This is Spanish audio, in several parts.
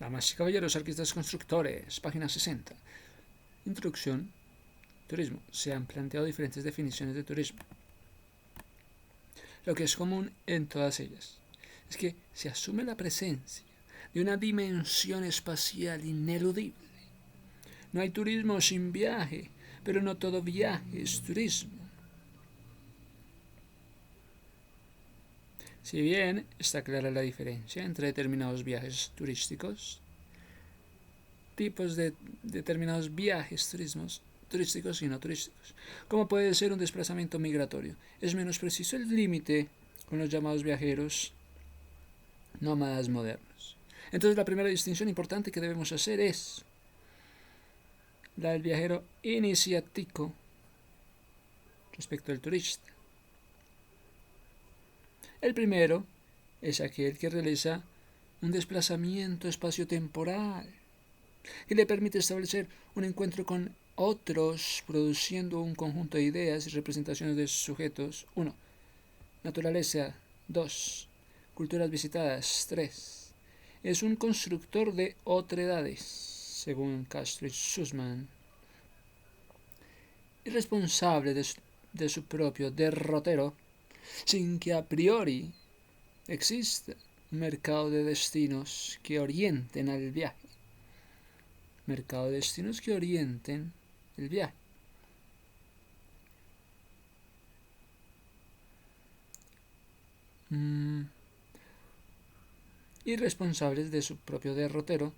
Damas y caballeros, arquitectos constructores, página 60. Introducción. Turismo. Se han planteado diferentes definiciones de turismo. Lo que es común en todas ellas es que se asume la presencia de una dimensión espacial ineludible. No hay turismo sin viaje, pero no todo viaje es turismo. Si bien está clara la diferencia entre determinados viajes turísticos, tipos de determinados viajes turísticos y no turísticos, como puede ser un desplazamiento migratorio, es menos preciso el límite con los llamados viajeros nómadas modernos. Entonces la primera distinción importante que debemos hacer es la del viajero iniciático respecto al turista. El primero es aquel que realiza un desplazamiento espaciotemporal que le permite establecer un encuentro con otros, produciendo un conjunto de ideas y representaciones de sujetos. 1. Naturaleza. 2. Culturas visitadas. 3. Es un constructor de otredades, según Castro y Sussman, y responsable de su propio derrotero, sin que a priori exista un mercado de destinos que orienten al viaje. Mercado de destinos que orienten el viaje. Irresponsable de su propio derrotero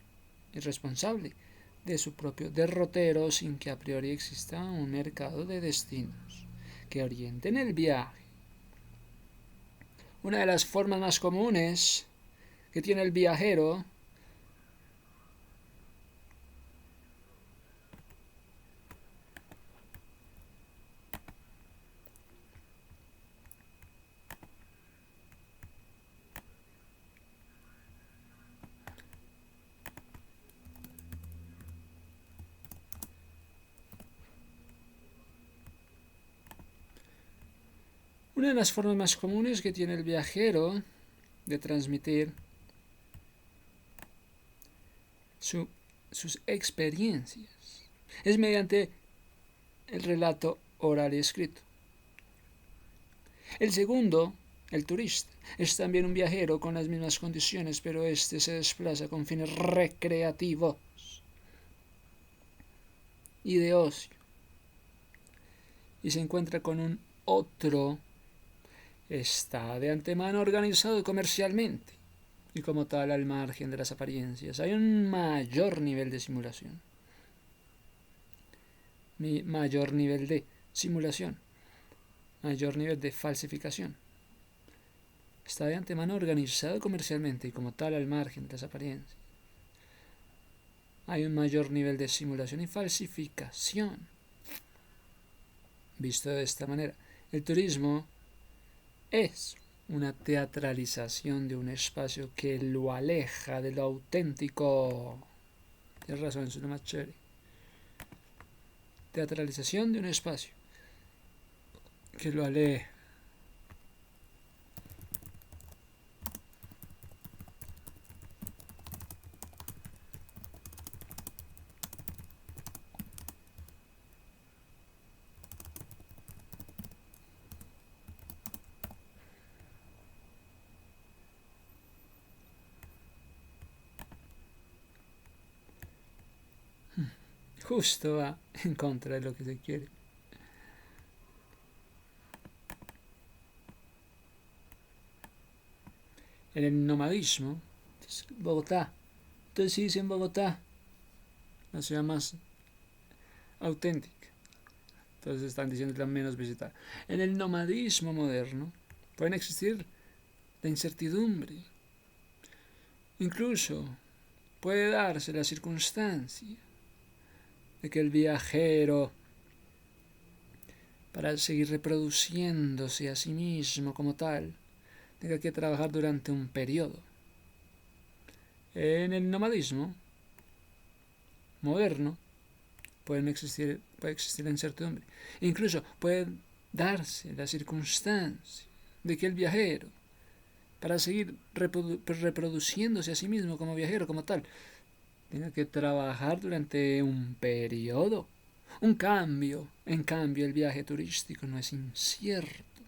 sin que a priori exista un mercado de destinos que orienten el viaje. Una de las formas más comunes que tiene el viajero de transmitir sus experiencias es mediante el relato oral y escrito. El segundo, el turista, es también un viajero con las mismas condiciones, pero este se desplaza con fines recreativos y de ocio, y se encuentra con un otro. Está de antemano organizado comercialmente y como tal al margen de las apariencias. Hay un mayor nivel de simulación. Mayor nivel de simulación. Mayor nivel de falsificación. Está de antemano organizado comercialmente y como tal al margen de las apariencias. Hay un mayor nivel de simulación y falsificación. Visto de esta manera, el turismo es una teatralización de un espacio que lo aleja de lo auténtico. Tienes razón, eso es lo más chévere. Teatralización de un espacio que lo aleja. Justo va en contra de lo que se quiere. En el nomadismo, Bogotá. Entonces sí dicen Bogotá, la ciudad más auténtica. Entonces están diciendo la menos visitada. En el nomadismo moderno pueden existir la incertidumbre. Incluso puede darse la circunstancia de que el viajero, para seguir reproduciéndose a sí mismo como tal, tenga que trabajar durante un periodo. En el nomadismo moderno puede existir la incertidumbre. Incluso puede darse la circunstancia de que el viajero, para seguir reproduciéndose a sí mismo como viajero, como tal. Tiene que trabajar durante un periodo, un cambio. En cambio, el viaje turístico no es incierto.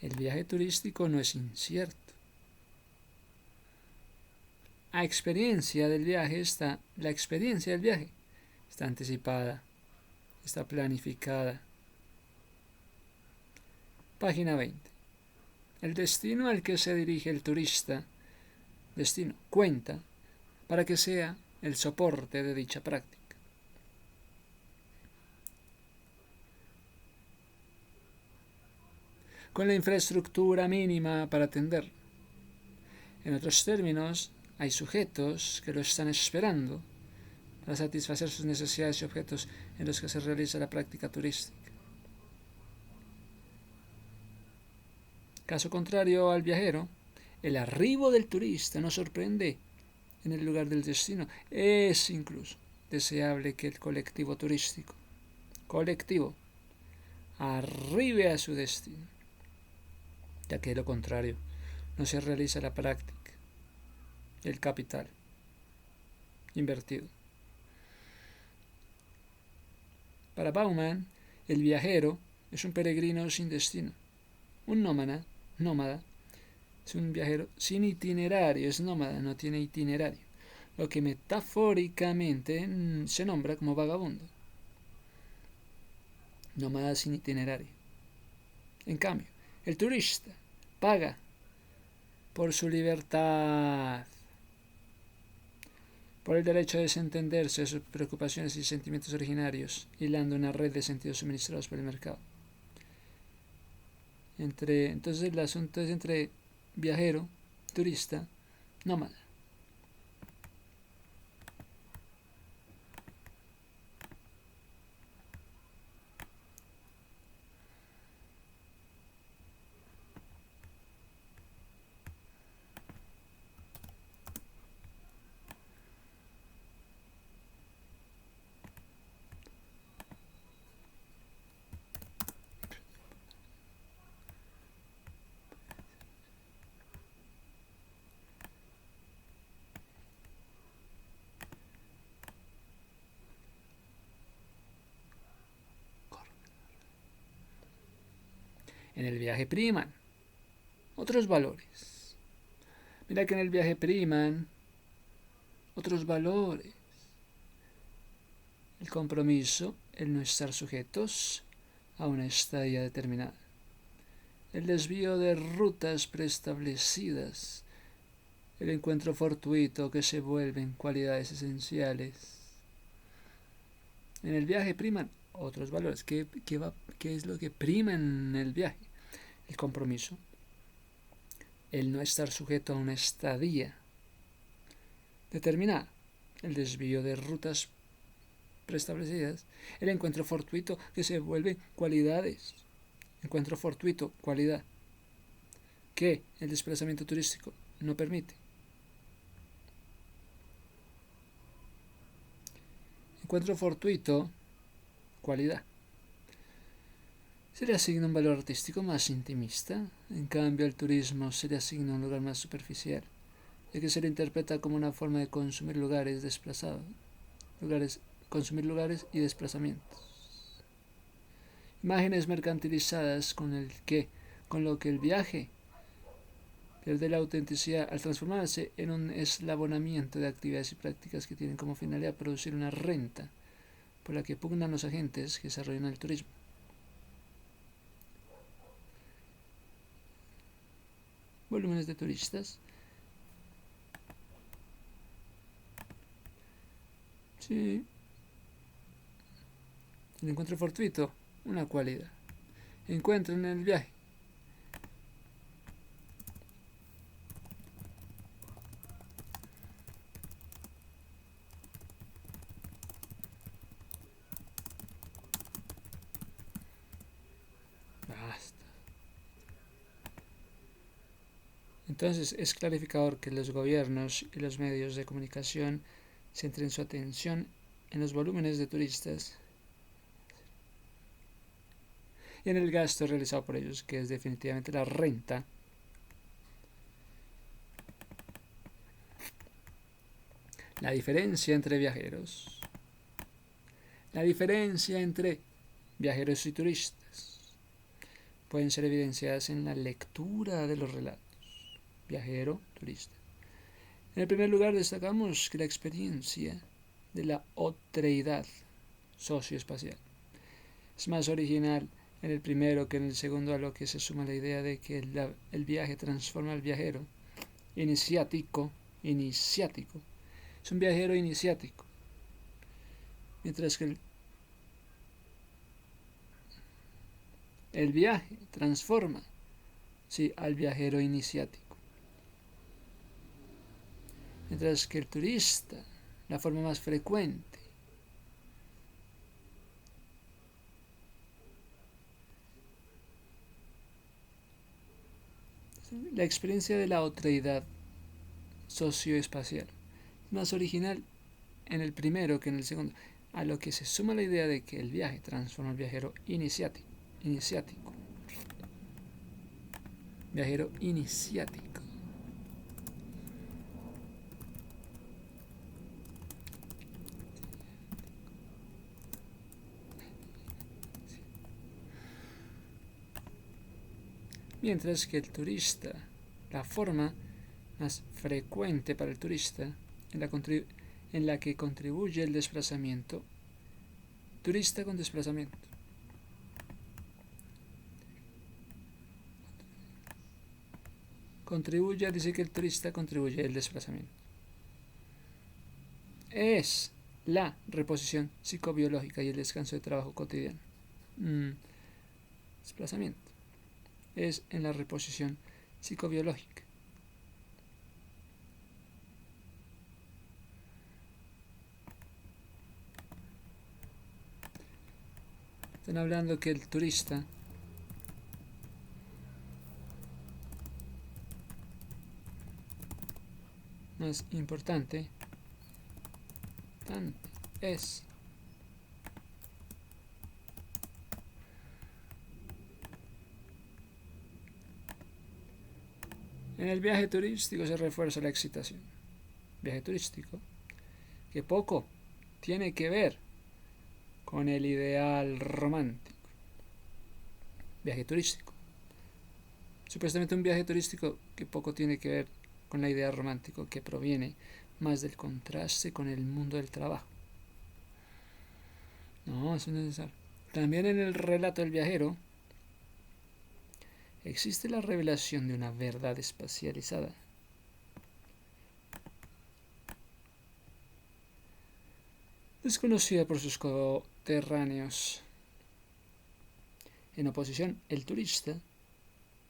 El viaje turístico no es incierto. La experiencia del viaje está anticipada, está planificada. Página 20. El destino al que se dirige el turista, cuenta para que sea el soporte de dicha práctica. Con la infraestructura mínima para atender. En otros términos, hay sujetos que lo están esperando para satisfacer sus necesidades y objetos en los que se realiza la práctica turística. Caso contrario al viajero, el arribo del turista no sorprende en el lugar del destino. Es incluso deseable que el colectivo turístico arribe a su destino, ya que de lo contrario no se realiza la práctica, el capital invertido. Para Bauman, el viajero es un peregrino sin destino, un nómada es un viajero sin itinerario, es nómada, no tiene itinerario, lo que metafóricamente se nombra como vagabundo. Nómada sin itinerario. En cambio, el turista paga por su libertad, por el derecho a desentenderse de sus preocupaciones y sentimientos originarios, hilando una red de sentidos suministrados por el mercado. Entonces el asunto es entre viajero, turista, nómada. En el viaje priman otros valores. Mira que en el viaje priman otros valores. El compromiso, el no estar sujetos a una estadía determinada. El desvío de rutas preestablecidas. El encuentro fortuito que se vuelven cualidades esenciales. En el viaje priman otros valores. ¿Qué es lo que prima en el viaje? El compromiso, el no estar sujeto a una estadía determinada, el desvío de rutas preestablecidas, el encuentro fortuito que se vuelve cualidades, encuentro fortuito, cualidad, que el desplazamiento turístico no permite. Encuentro fortuito, cualidad. Se le asigna un valor artístico más intimista, en cambio al turismo se le asigna un lugar más superficial, ya que se le interpreta como una forma de consumir consumir lugares y desplazamientos. Imágenes mercantilizadas con lo que el viaje pierde la autenticidad al transformarse en un eslabonamiento de actividades y prácticas que tienen como finalidad producir una renta por la que pugnan los agentes que desarrollan el turismo. Volúmenes de turistas. Sí. El encuentro fortuito, una cualidad. Encuentro en el viaje. Basta. Entonces es clarificador que los gobiernos y los medios de comunicación centren su atención en los volúmenes de turistas y en el gasto realizado por ellos, que es definitivamente la renta. La diferencia entre viajeros. La diferencia entre viajeros y turistas pueden ser evidenciadas en la lectura de los relatos. Viajero, turista. En el primer lugar destacamos que la experiencia de la otreidad socioespacial es más original en el primero que en el segundo, a lo que se suma la idea de que el viaje transforma al viajero iniciático. Es un viajero iniciático, mientras que el viaje transforma, sí, al viajero iniciático. Mientras que el turista, la forma más frecuente, la experiencia de la otreidad socioespacial es más original en el primero que en el segundo, a lo que se suma la idea de que el viaje transforma al viajero iniciático. Viajero iniciático. Mientras que el turista, la forma más frecuente para el turista en la que contribuye el desplazamiento, turista con desplazamiento. Dice que el turista contribuye al desplazamiento. Es la reposición psicobiológica y el descanso de trabajo cotidiano. Desplazamiento. Es en la reposición psicobiológica. Están hablando que el turista más importante es en el viaje turístico se refuerza la excitación. Viaje turístico que poco tiene que ver con el ideal romántico. Viaje turístico. Supuestamente un viaje turístico que poco tiene que ver con la idea romántico, que proviene más del contraste con el mundo del trabajo. No, eso no es necesario. También en el relato del viajero existe la revelación de una verdad espacializada. Desconocida por sus coterráneos. En oposición, el turista,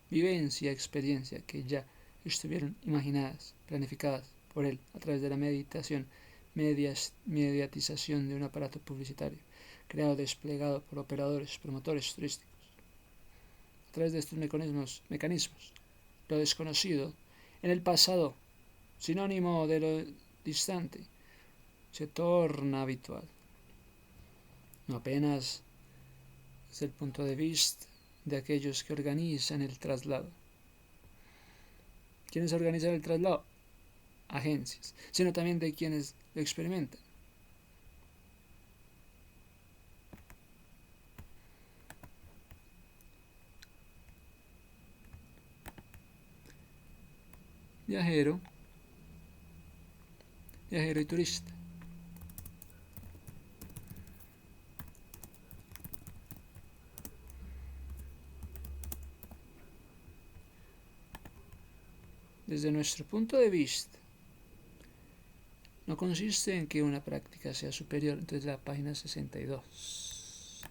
vivencia, experiencia que ya estuvieron imaginadas, planificadas por él a través de la mediatización de un aparato publicitario, creado, desplegado por operadores, promotores turísticos. A través de estos mecanismos, lo desconocido, en el pasado, sinónimo de lo distante, se torna habitual. No apenas desde el punto de vista de aquellos que organizan el traslado. ¿Quiénes organizan el traslado? Agencias, sino también de quienes lo experimentan. Viajero y turista. Desde nuestro punto de vista, no consiste en que una práctica sea superior. Entonces la página 62.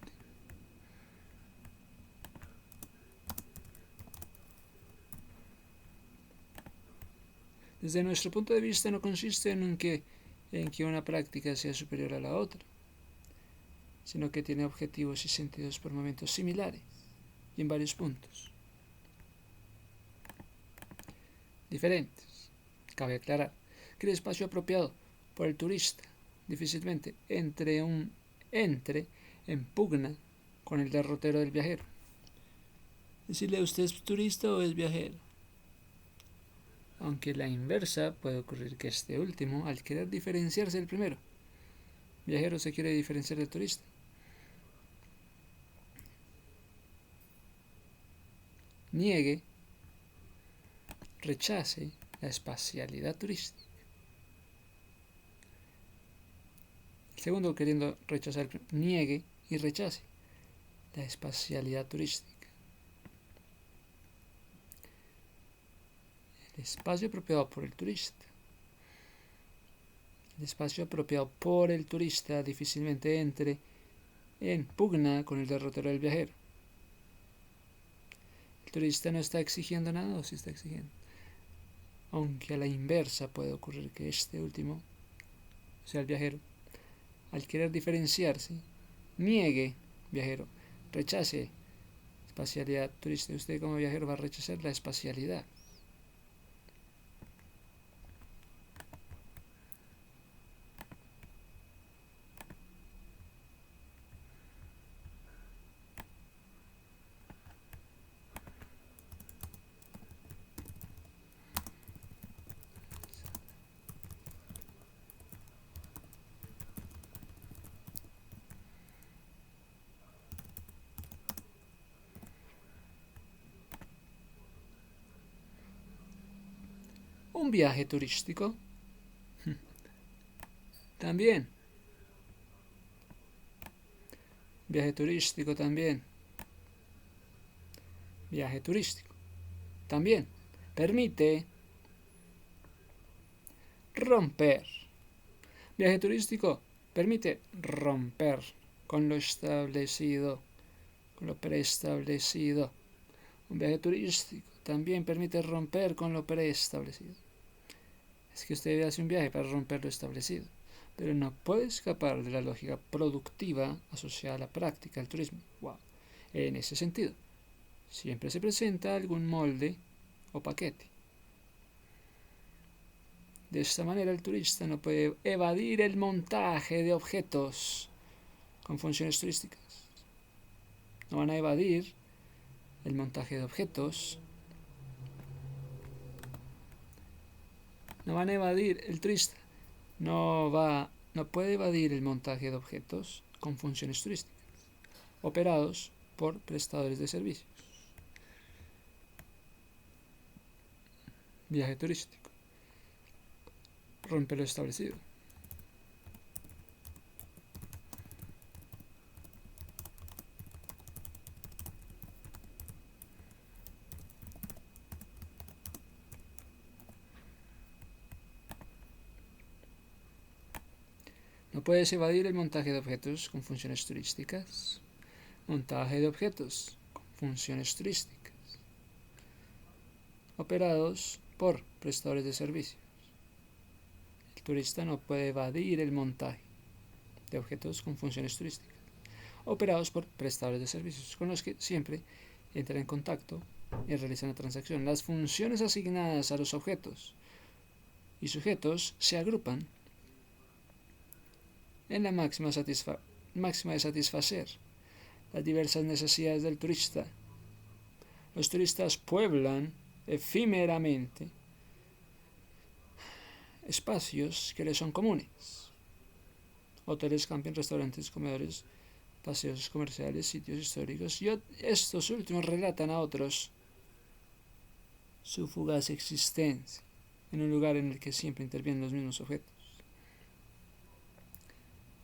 Desde nuestro punto de vista no consiste en que una práctica sea superior a la otra, sino que tiene objetivos y sentidos por momentos similares y en varios puntos diferentes. Cabe aclarar que el espacio apropiado por el turista difícilmente entre en pugna con el derrotero del viajero. decirle usted es turista o es viajero. Aunque la inversa puede ocurrir que este último, al querer diferenciarse del primero, viajero se quiere diferenciar del turista. Niegue, rechace la espacialidad turística. El segundo, queriendo rechazar, niegue y rechace la espacialidad turística. El espacio apropiado por el turista. El espacio apropiado por el turista difícilmente entre en pugna con el derrotero del viajero. El turista no está exigiendo nada o sí está exigiendo. Aunque a la inversa puede ocurrir que este último, o sea el viajero, al querer diferenciarse, niegue, viajero, rechace espacialidad turista. Usted como viajero va a rechazar la espacialidad. Un viaje turístico también. Viaje turístico también. Viaje turístico también. Permite romper. Viaje turístico permite romper con lo establecido, con lo preestablecido. Un viaje turístico también permite romper con lo preestablecido. Es que usted hace un viaje para romper lo establecido, pero no puede escapar de la lógica productiva asociada a la práctica del turismo. Wow. En ese sentido, siempre se presenta algún molde o paquete. De esta manera el turista no puede evadir el montaje de objetos con funciones turísticas. No van a evadir el montaje de objetos. No van a evadir, el turista no puede evadir el montaje de objetos con funciones turísticas, operados por prestadores de servicios. Viaje turístico. Rompe lo establecido. No puedes evadir el montaje de objetos con funciones turísticas. Montaje de objetos con funciones turísticas, operados por prestadores de servicios. El turista no puede evadir el montaje de objetos con funciones turísticas, operados por prestadores de servicios, con los que siempre entra en contacto y realiza una transacción. Las funciones asignadas a los objetos y sujetos se agrupan en la máxima de satisfacer las diversas necesidades del turista. Los turistas pueblan efímeramente espacios que les son comunes: hoteles, camping, restaurantes, comedores, paseos comerciales, sitios históricos, y estos últimos relatan a otros su fugaz existencia en un lugar en el que siempre intervienen los mismos objetos.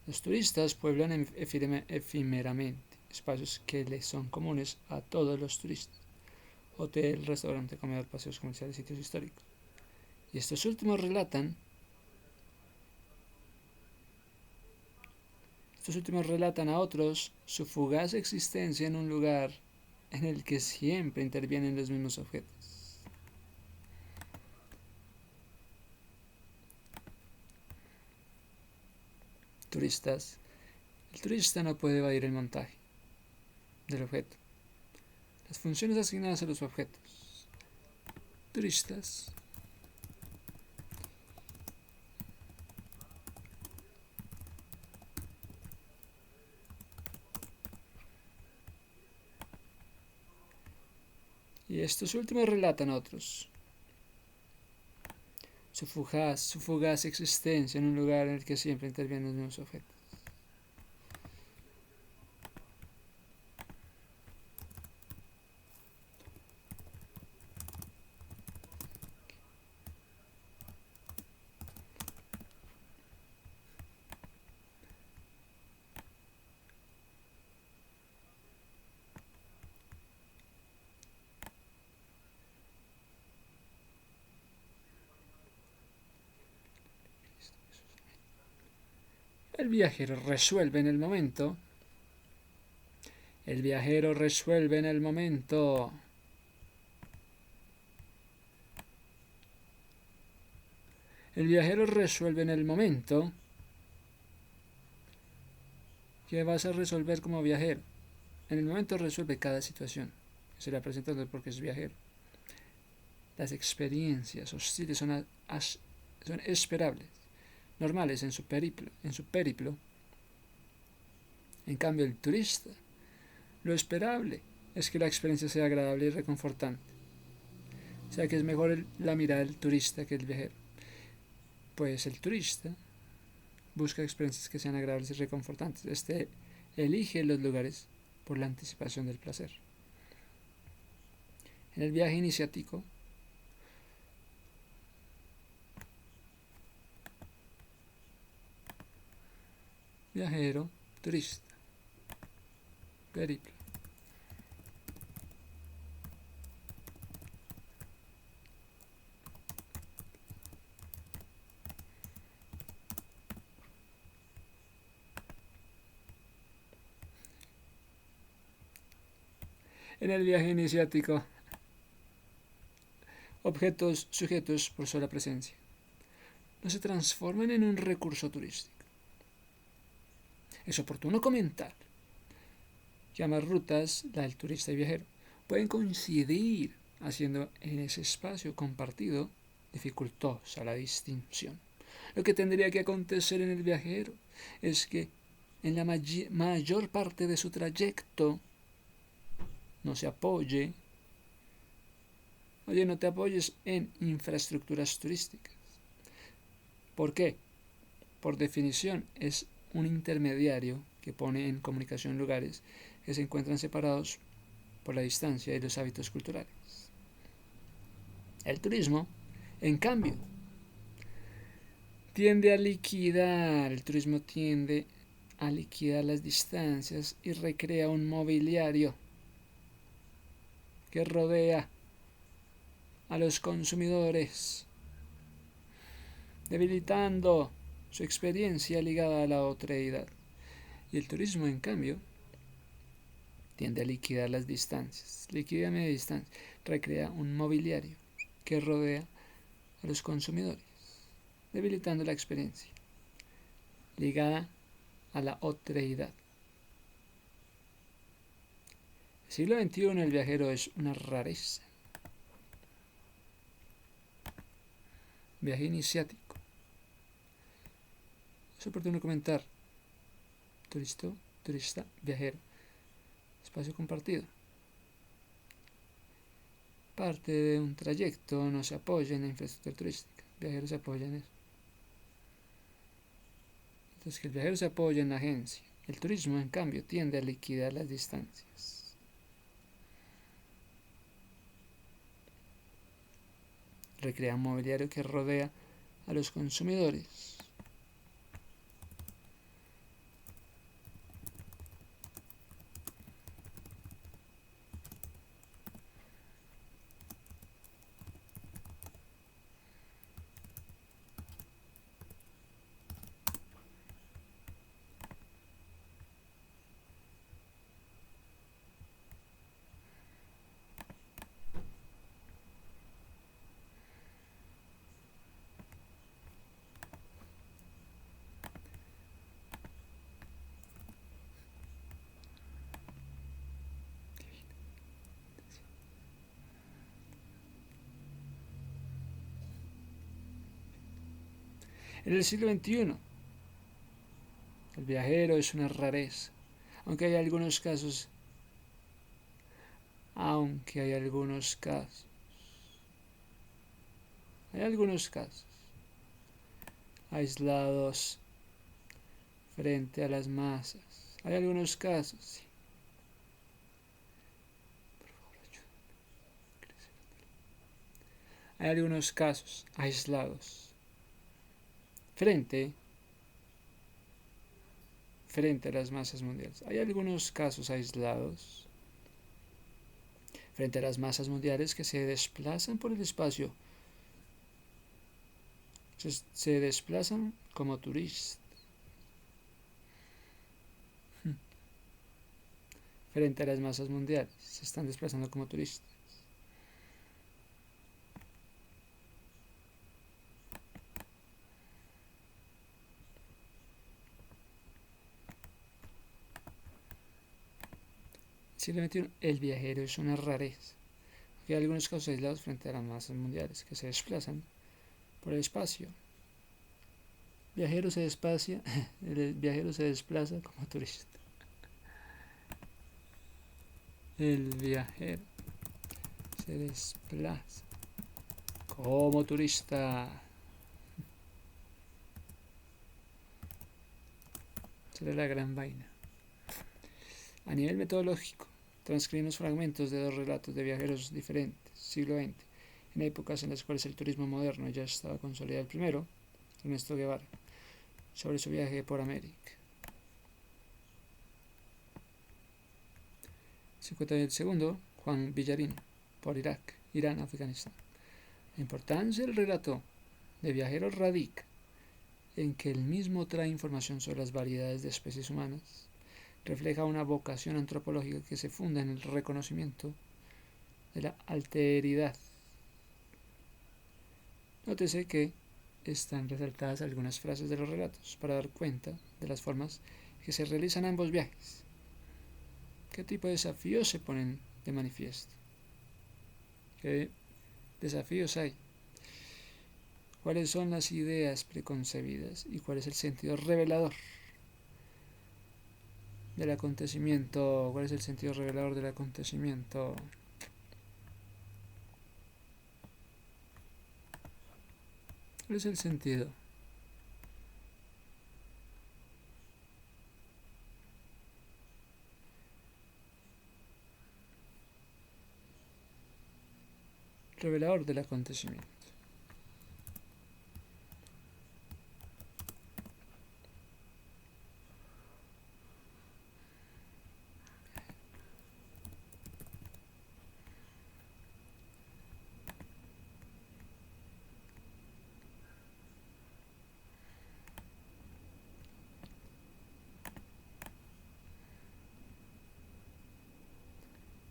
Los turistas pueblan efímeramente espacios que les son comunes a todos los turistas: hotel, restaurante, comedor, paseos comerciales, sitios históricos. Y estos últimos relatan a otros su fugaz existencia en un lugar en el que siempre intervienen los mismos objetos. Turistas. El turista no puede evadir el montaje del objeto. Las funciones asignadas a los objetos. Turistas. Y estos últimos relatan otros. Su fugaz existencia en un lugar en el que siempre intervienen los mismos objetos. El viajero resuelve en el momento. El viajero resuelve en el momento. El viajero resuelve en el momento. ¿Qué vas a resolver como viajero? En el momento resuelve cada situación. Se la presenta porque es viajero. Las experiencias hostiles son esperables, normales en su periplo. En cambio, el turista, lo esperable es que la experiencia sea agradable y reconfortante. O sea que es mejor la mirada del turista que el viajero. Pues el turista busca experiencias que sean agradables y reconfortantes. Este elige los lugares por la anticipación del placer. En el viaje iniciático, viajero, turista, periplo. En el viaje iniciático, objetos sujetos por sola presencia no se transforman en un recurso turístico. Es oportuno comentar que ambas rutas, la del turista y viajero, pueden coincidir, haciendo en ese espacio compartido dificultosa la distinción. Lo que tendría que acontecer en el viajero es que en la mayor parte de su trayecto no se apoye, no te apoyes en infraestructuras turísticas. ¿Por qué? Por definición es un intermediario que pone en comunicación lugares que se encuentran separados por la distancia y los hábitos culturales. El turismo, en cambio, el turismo tiende a liquidar las distancias y recrea un mobiliario que rodea a los consumidores, debilitando su experiencia ligada a la otreidad. Y el turismo, en cambio, tiende a liquidar las distancias, liquida media distancia, recrea un mobiliario que rodea a los consumidores, debilitando la experiencia ligada a la otreidad. El siglo XXI el viajero es una rareza. Viaje iniciático. Es oportuno comentar. Turista, viajero. Espacio compartido. Parte de un trayecto no se apoya en la infraestructura turística. El viajero se apoya en eso. Entonces, que el viajero se apoya en la agencia. El turismo, en cambio, tiende a liquidar las distancias. Recrea un mobiliario que rodea a los consumidores. En el siglo XXI, el viajero es una rareza, aunque hay algunos casos aunque hay algunos casos aislados frente a las masas. Hay algunos casos, sí. Hay algunos casos aislados frente a las masas mundiales. Hay algunos casos aislados frente a las masas mundiales que se desplazan por el espacio. Se desplazan como turistas frente a las masas mundiales. Se están desplazando como turistas. Siglo XXI, el viajero es una rareza. Hay algunos casos aislados frente a las masas mundiales que se desplazan por el espacio. El viajero se desplaza como turista. El viajero se desplaza como turista. Será la gran vaina. A nivel metodológico, transcribimos fragmentos de dos relatos de viajeros diferentes, siglo XX, en épocas en las cuales el turismo moderno ya estaba consolidado. El primero, Ernesto Guevara, sobre su viaje por América. 50 el segundo, Juan Villarino, por Irak, Irán, Afganistán. La importancia del relato de viajeros radica en que el mismo trae información sobre las variedades de especies humanas, refleja una vocación antropológica que se funda en el reconocimiento de la alteridad. Nótese que están resaltadas algunas frases de los relatos para dar cuenta de las formas que se realizan ambos viajes. ¿Qué tipo de desafíos se ponen de manifiesto? ¿Qué desafíos hay? ¿Cuáles son las ideas preconcebidas y cuál es el sentido revelador del acontecimiento? ¿Cuál es el sentido revelador del acontecimiento? ¿Cuál es el sentido? Revelador del acontecimiento.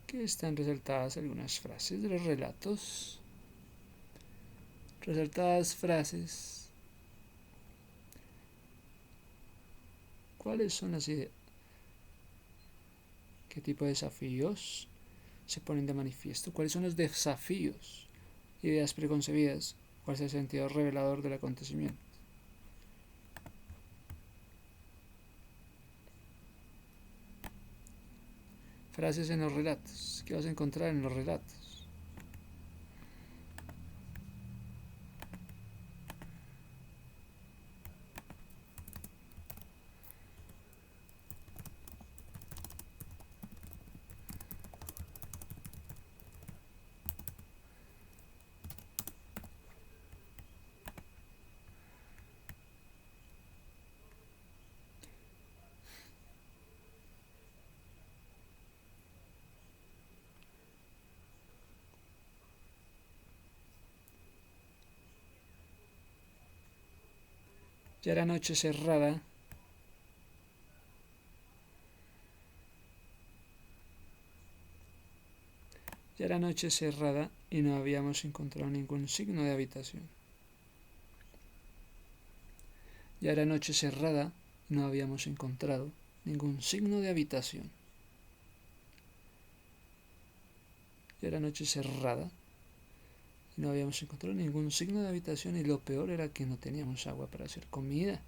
Que están resaltadas algunas frases de los relatos. Resaltadas frases. ¿Cuáles son las ideas? ¿Qué tipo de desafíos se ponen de manifiesto? ¿Cuáles son los desafíos? Ideas preconcebidas. ¿Cuál es el sentido revelador del acontecimiento? Frases en los relatos. ¿Qué vas a encontrar en los relatos? Ya era noche cerrada. Ya era noche cerrada y no habíamos encontrado ningún signo de habitación. Ya era noche cerrada y no habíamos encontrado ningún signo de habitación. Ya era noche cerrada y no habíamos encontrado ningún signo de habitación y lo peor era que no teníamos agua para hacer comida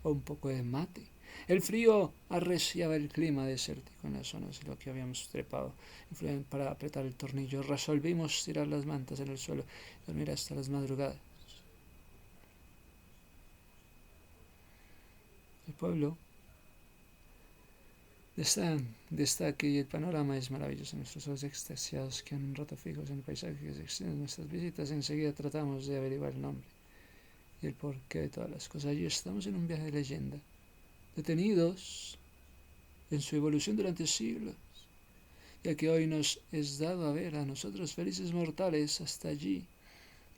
o un poco de mate. El frío arreciaba el clima desértico en las zonas en las que habíamos trepado. Para apretar el tornillo, resolvimos tirar las mantas en el suelo y dormir hasta las madrugadas. El pueblo destaque y el panorama es maravilloso. Nuestros ojos extasiados quedan un rato fijos en el paisaje que se extiende en nuestras visitas. Enseguida tratamos de averiguar el nombre y el porqué de todas las cosas. Allí estamos en un viaje de leyenda, detenidos en su evolución durante siglos, ya que hoy nos es dado a ver a nosotros felices mortales hasta allí,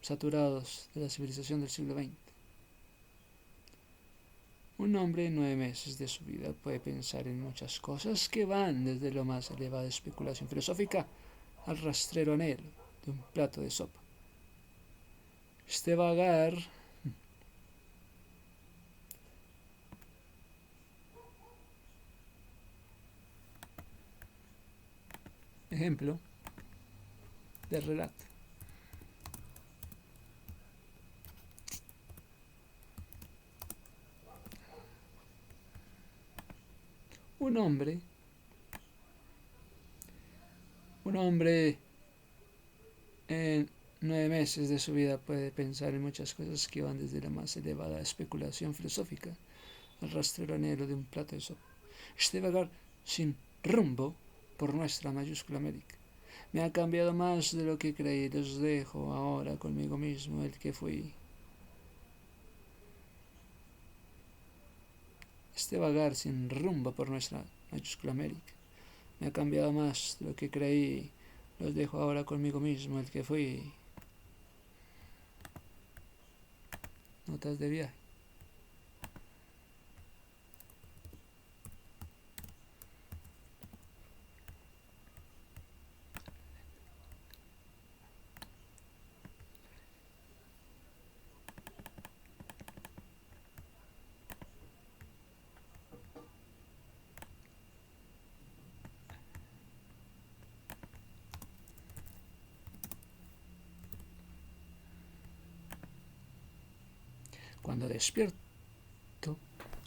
saturados de la civilización del siglo XX. Un hombre en 9 meses de su vida puede pensar en muchas cosas que van desde lo más elevada especulación filosófica al rastrero anhelo de un plato de sopa. Este vagar ejemplo de relato. Un hombre en 9 meses de su vida puede pensar en muchas cosas que van desde la más elevada especulación filosófica al rastrero anhelo de un plato de sopa. Este vagar sin rumbo por nuestra mayúscula América me ha cambiado más de lo que creí. Los dejo ahora conmigo mismo, el que fui. Este vagar sin rumbo por nuestra mayúscula América me ha cambiado más de lo que creí. Los dejo ahora conmigo mismo, el que fui. Notas de viaje.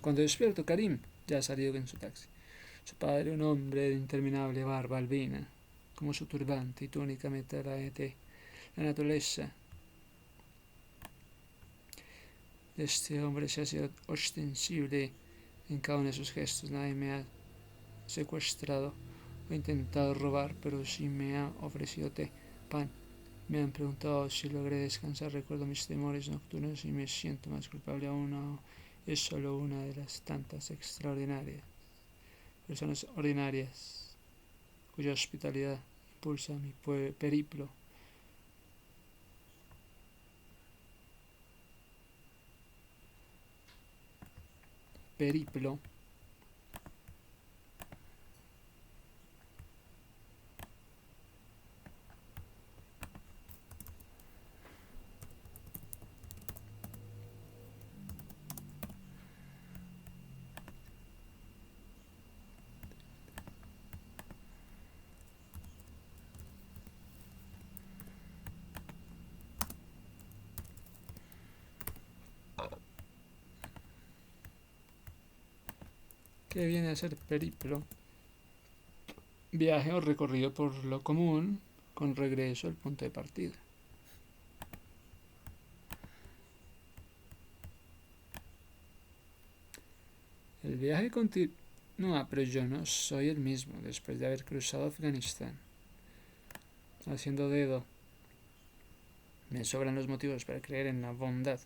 Cuando despierto, Karim ya ha salido en su taxi. Su padre, un hombre de interminable barba albina, como su turbante y túnica metraete. La naturaleza de este hombre se ha sido ostensible en cada uno de sus gestos. Nadie me ha secuestrado o intentado robar, pero sí me ha ofrecido té, pan. Me han preguntado si logré descansar. Recuerdo mis temores nocturnos y me siento más culpable aún. Es solo una de las tantas extraordinarias personas ordinarias cuya hospitalidad impulsa mi periplo. ¿Qué viene a ser periplo? Viaje o recorrido por lo común con regreso al punto de partida. El viaje continúa, pero yo no soy el mismo después de haber cruzado Afganistán. Haciendo dedo, me sobran los motivos para creer en la bondad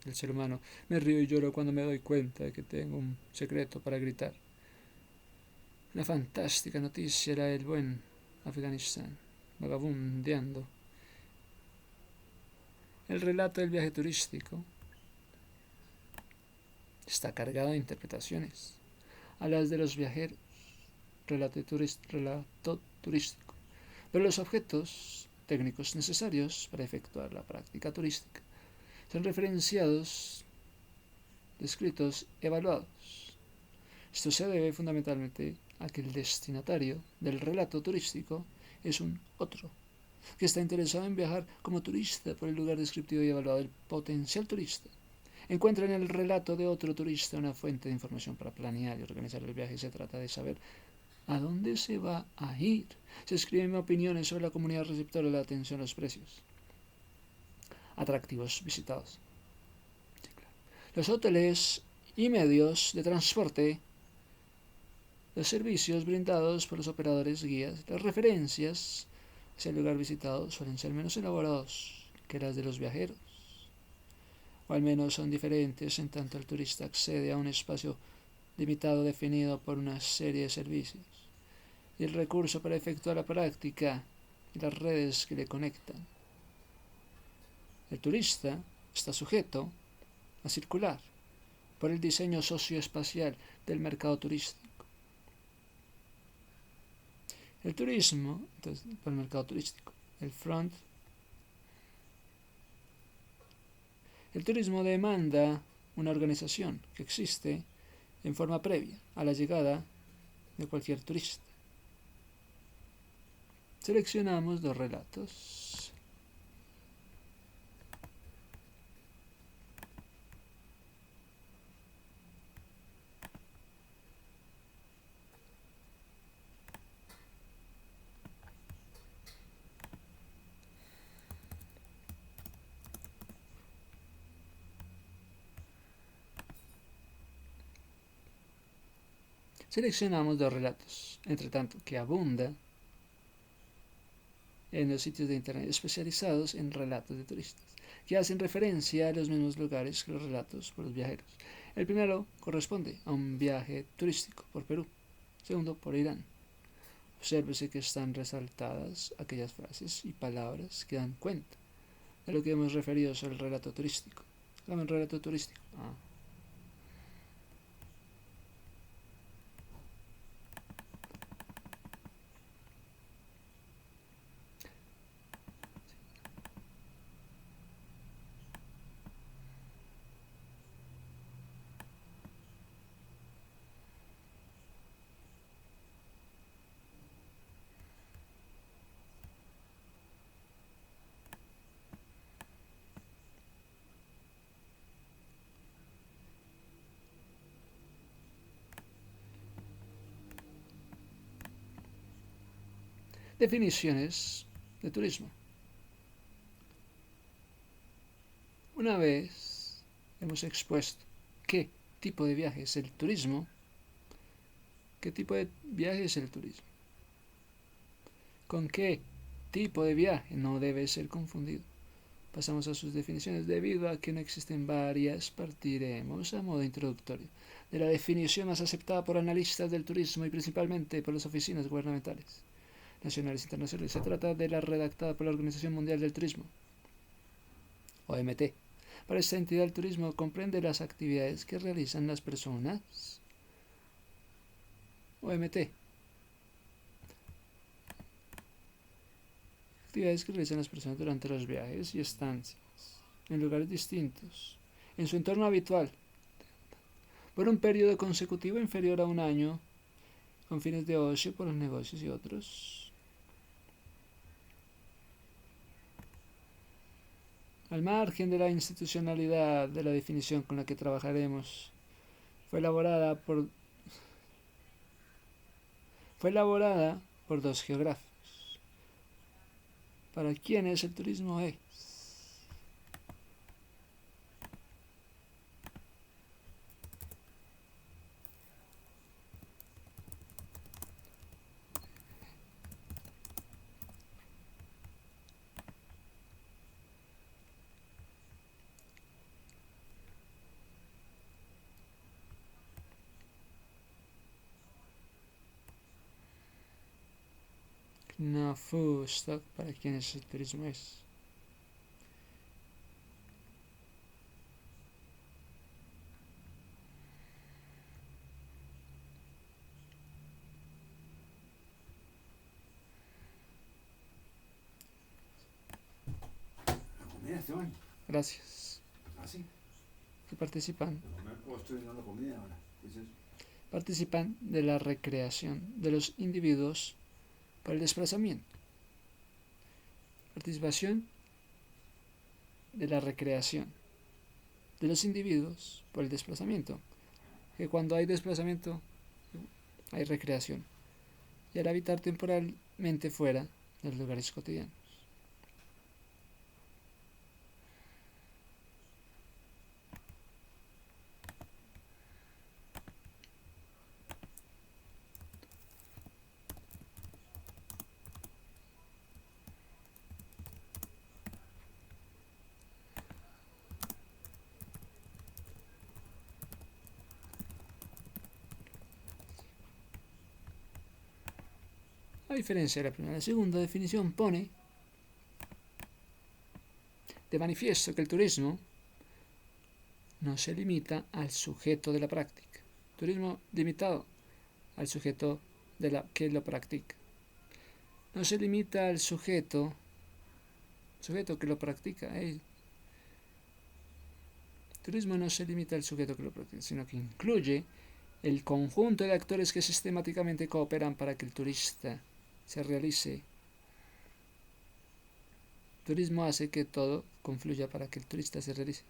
del ser humano. Me río y lloro cuando me doy cuenta de que tengo un secreto para gritar. Una fantástica noticia era el buen Afganistán, vagabundeando. El relato del viaje turístico está cargado de interpretaciones. A las de los viajeros, relato turístico. Pero los objetos técnicos necesarios para efectuar la práctica turística son referenciados, descritos, evaluados. Esto se debe fundamentalmente a que el destinatario del relato turístico es un otro, que está interesado en viajar como turista por el lugar descriptivo y evaluado. El potencial turista Encuentra en el relato de otro turista una fuente de información para planear y organizar el viaje. Se trata de saber a dónde se va a ir. Se escriben opiniones sobre la comunidad receptora, la atención a los precios. Atractivos visitados. Los hoteles y medios de transporte, los servicios brindados por los operadores guías, las referencias hacia el lugar visitado suelen ser menos elaborados que las de los viajeros, o al menos son diferentes en tanto el turista accede a un espacio limitado definido por una serie de servicios y el recurso para efectuar la práctica y las redes que le conectan. El turista está sujeto a circular por el diseño socioespacial del mercado turístico. El turismo, entonces, por el mercado turístico, el turismo demanda una organización que existe en forma previa a la llegada de cualquier turista. Seleccionamos dos relatos. Seleccionamos dos relatos, entre tanto que abunda en los sitios de internet especializados en relatos de turistas, que hacen referencia a los mismos lugares que los relatos por los viajeros. El primero corresponde a un viaje turístico por Perú, segundo por Irán. Obsérvese que están resaltadas aquellas frases y palabras que dan cuenta de lo que hemos referido sobre el relato turístico. Dame un relato turístico. Definiciones de turismo. Una vez hemos expuesto qué tipo de viaje es el turismo, qué tipo de viaje es el turismo, con qué tipo de viaje no debe ser confundido. Pasamos a sus definiciones. Debido a que no existen varias, partiremos a modo introductorio de la definición más aceptada por analistas del turismo y principalmente por las oficinas gubernamentales nacionales e internacionales. Se trata de la redactada por la Organización Mundial del Turismo, OMT. Para esta entidad, el turismo comprende las actividades que realizan las personas. OMT. Actividades que realizan las personas durante los viajes y estancias en lugares distintos, en su entorno habitual, por un periodo consecutivo inferior a un año, con fines de ocio por los negocios y otros. Al margen de la institucionalidad de la definición con la que trabajaremos, fue elaborada por dos geógrafos, para quienes el turismo es Knafustock, para quienes el turismo es. La comida, Esteban. Gracias. ¿Ah, sí? Que participan O estoy viendo la comida ahora. ¿Qué es eso? participan de la recreación de los individuos para el desplazamiento. Participación de la recreación de los individuos por el desplazamiento. Que cuando hay desplazamiento hay recreación. Y al habitar temporalmente fuera de los lugares cotidianos. A diferencia de la primera, la segunda definición pone de manifiesto que el turismo no se limita al sujeto de la práctica. Turismo limitado al sujeto que lo practica. No se limita al sujeto que lo practica. Turismo no se limita al sujeto que lo practica, sino que incluye el conjunto de actores que sistemáticamente cooperan para que el turista se realice. Turismo hace que todo confluya para que el turista se realice.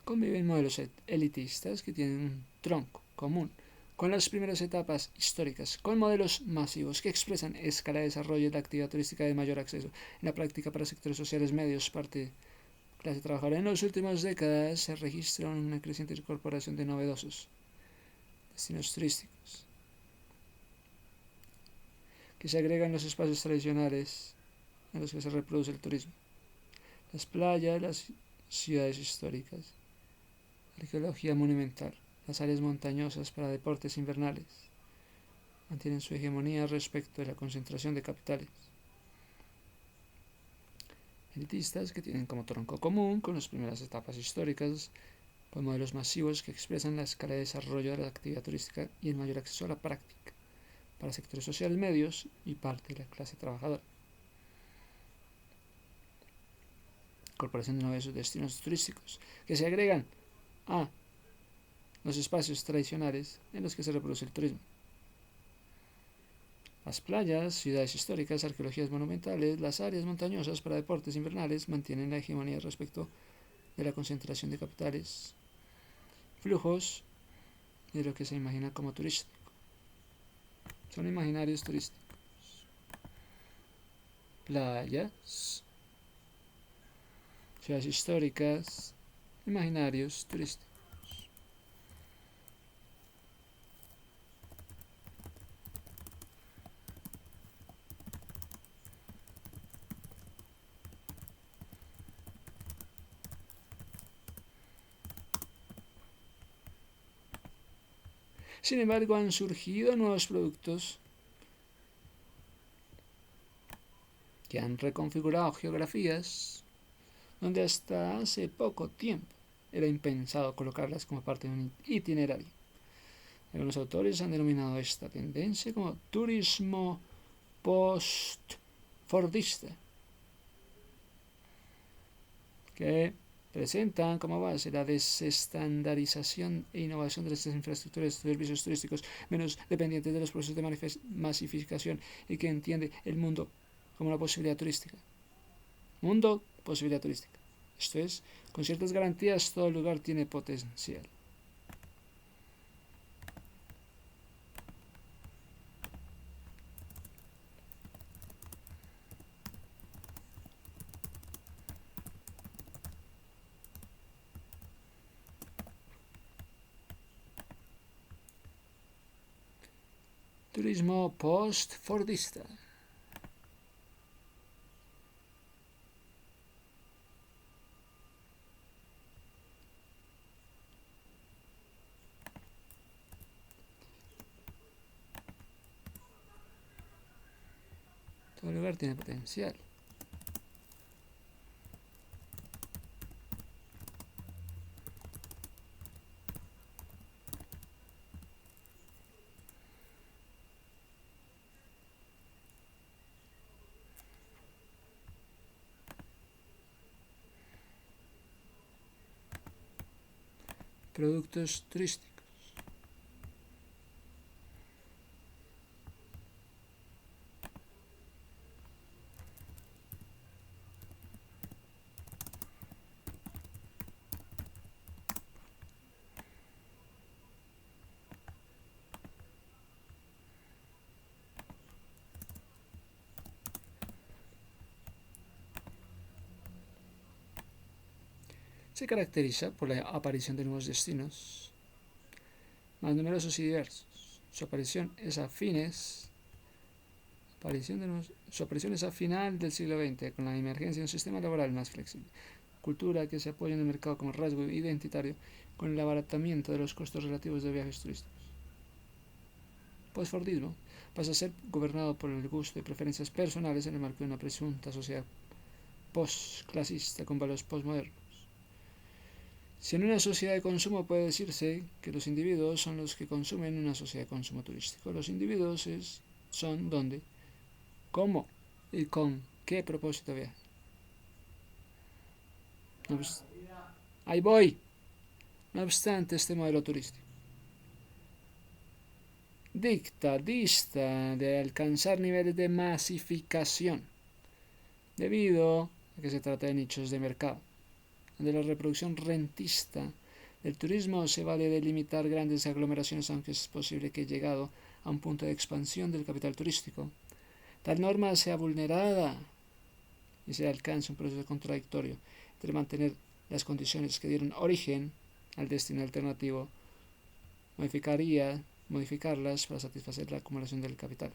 Conviven modelos elitistas que tienen un tronco común con las primeras etapas históricas, con modelos masivos que expresan escala de desarrollo de la actividad turística de mayor acceso en la práctica para sectores sociales medios, parte clase trabajadora. En las últimas décadas se registra una creciente incorporación de novedosos destinos turísticos que se agregan los espacios tradicionales en los que se reproduce el turismo, las playas, las ciudades históricas, la arqueología monumental, las áreas montañosas para deportes invernales mantienen su hegemonía respecto de la concentración de capitales elitistas que tienen como tronco común con las primeras etapas históricas, con modelos masivos que expresan la escala de desarrollo de la actividad turística y el mayor acceso a la práctica para sectores sociales medios y parte de la clase trabajadora. Incorporación de nuevos destinos turísticos que se agregan a los espacios tradicionales en los que se reproduce el turismo. Las playas, ciudades históricas, arqueologías monumentales, las áreas montañosas para deportes invernales mantienen la hegemonía respecto de la concentración de capitales, flujos y de lo que se imagina como turístico. Son imaginarios turísticos. Playas, ciudades históricas, imaginarios turísticos. Sin embargo, han surgido nuevos productos que han reconfigurado geografías donde hasta hace poco tiempo era impensado colocarlas como parte de un itinerario. Algunos autores han denominado esta tendencia como turismo post-fordista, que presentan como base la desestandarización e innovación de las infraestructuras de servicios turísticos menos dependientes de los procesos de masificación y que entiende el mundo como una posibilidad turística. Mundo, posibilidad turística. Esto es, con ciertas garantías todo lugar tiene potencial. Turismo post-fordista. Todo lugar tiene potencial. Productos turísticos. se caracteriza por la aparición de nuevos destinos, más numerosos y diversos. Su aparición es a final del siglo XX, con la emergencia de un sistema laboral más flexible, cultura que se apoya en el mercado como rasgo identitario, con el abaratamiento de los costos relativos de viajes turísticos. Postfordismo pasa a ser gobernado por el gusto y preferencias personales en el marco de una presunta sociedad postclasista con valores postmodernos. Si en una sociedad de consumo puede decirse que los individuos son los que consumen en una sociedad de consumo turístico, los individuos son dónde, cómo y con qué propósito viajan. Ahí voy. No obstante, este modelo turístico dista de alcanzar niveles de masificación, debido a que se trata de nichos de mercado, donde la reproducción rentista del turismo se vale de limitar grandes aglomeraciones, aunque es posible que, llegado a un punto de expansión del capital turístico, tal norma sea vulnerada y se alcance un proceso contradictorio entre mantener las condiciones que dieron origen al destino alternativo, modificarlas para satisfacer la acumulación del capital.